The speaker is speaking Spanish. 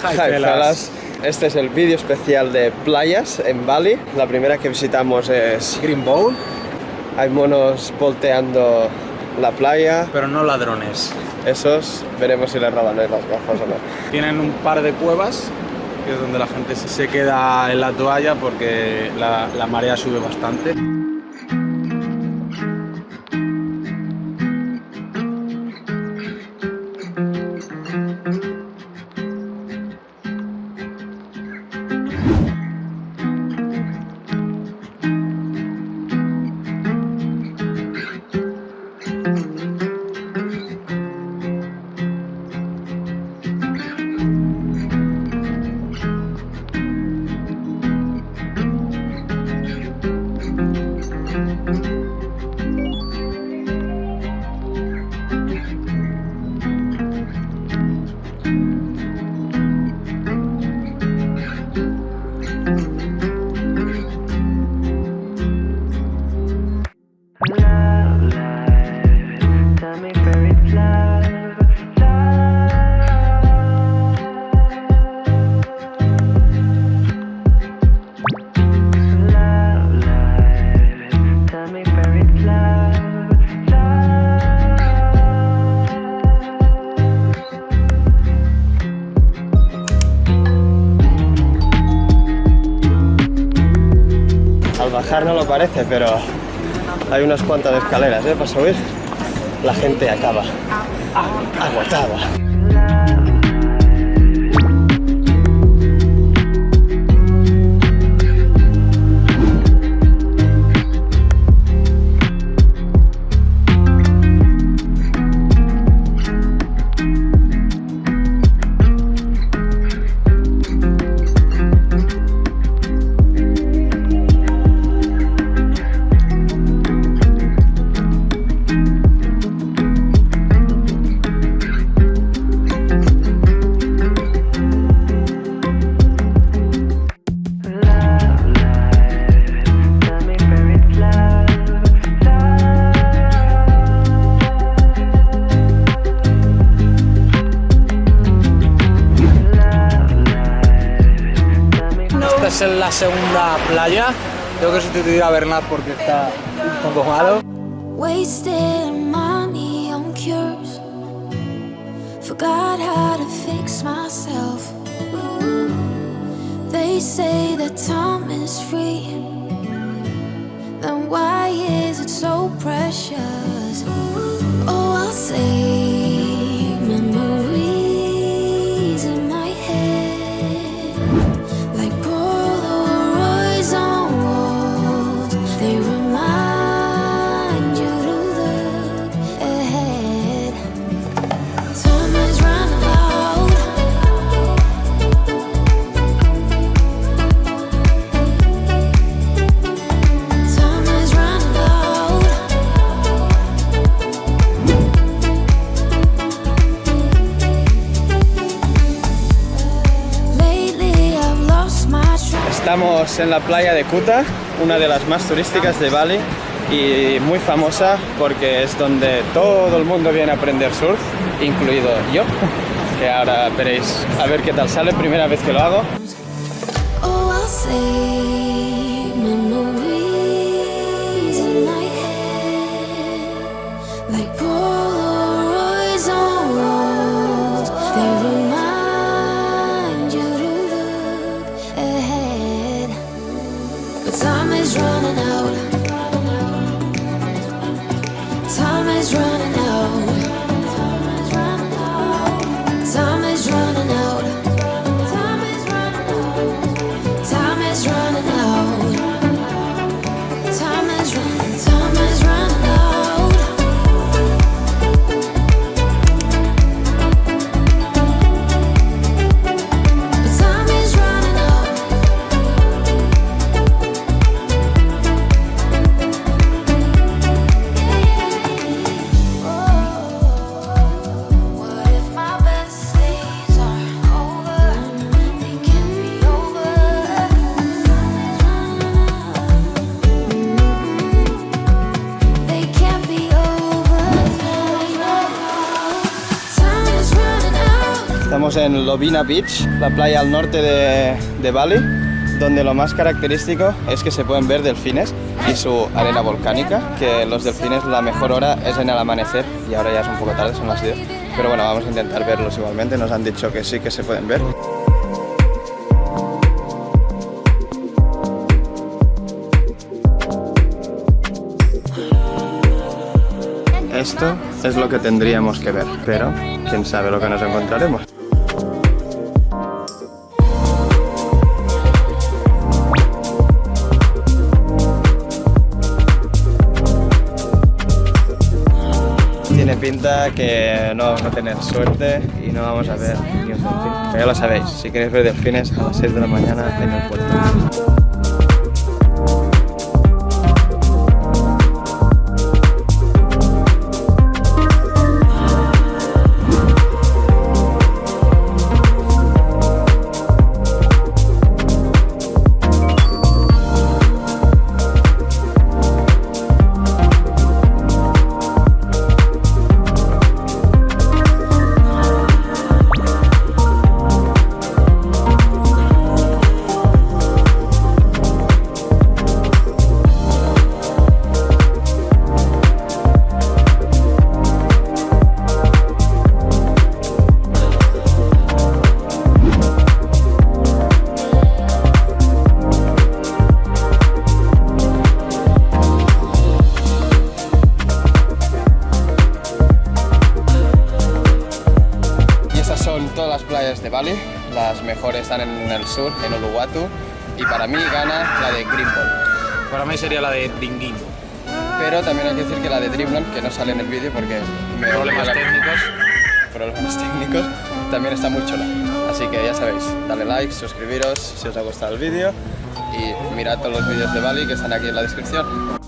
Hi fellas. Este es el vídeo especial de playas en Bali. La primera que visitamos es Green Bowl. Hay monos volteando la playa. Pero no ladrones. Esos, veremos si les roban las gafas o no. Tienen un par de cuevas, que es donde la gente se queda en la toalla porque la marea sube bastante. Al bajar no lo parece, pero hay unas cuantas escaleras para subir. La gente acaba agotada. Esta es la segunda playa. Tengo que sustituir a Bernat porque está un poco malo. Wasting money on cures. Forgot how to fix myself. They say that time is free. Then why is it so precious? Oh, I'll say memories in my head, like Polaroids on walls. They remind you to look ahead. Time is running out. Time is running out. Lately I've lost my track. Estamos en la playa de Kuta, una de las más turísticas de Bali y muy famosa porque es donde todo el mundo viene a aprender surf, incluido yo, que ahora veréis a ver qué tal sale, primera vez que lo hago. Oh, I'll say memories in my head, like Polaroids on walls. They remind you to look ahead. But time is running out. Time is running out. Time is running out. Time is running out. Time is running out. Time is running out. Time is running. Time is running out. But time is running out. Estamos en Lovina Beach, la playa al norte de Bali, donde lo más característico es que se pueden ver delfines y su arena volcánica, que los delfines la mejor hora es en el amanecer y ahora ya es un poco tarde, son las 10. Pero bueno, vamos a intentar verlos igualmente, nos han dicho que sí que se pueden ver. Esto es lo que tendríamos que ver, pero quién sabe lo que nos encontraremos. Tiene pinta que no vamos a tener suerte y no vamos a ver ni un delfín. Pero ya lo sabéis, si queréis ver delfines a las 6 de la mañana en el puerto. Todas las playas de Bali, las mejores están en el sur, en Uluwatu, y para mí gana la de Greenball. Para mí sería la de Dinguín. Pero también hay que decir que la de Dreamland, que no sale en el vídeo porque Problemas técnicos, también está muy chula. Así que ya sabéis, dale like, suscribiros si os ha gustado el vídeo y mirad todos los vídeos de Bali que están aquí en la descripción.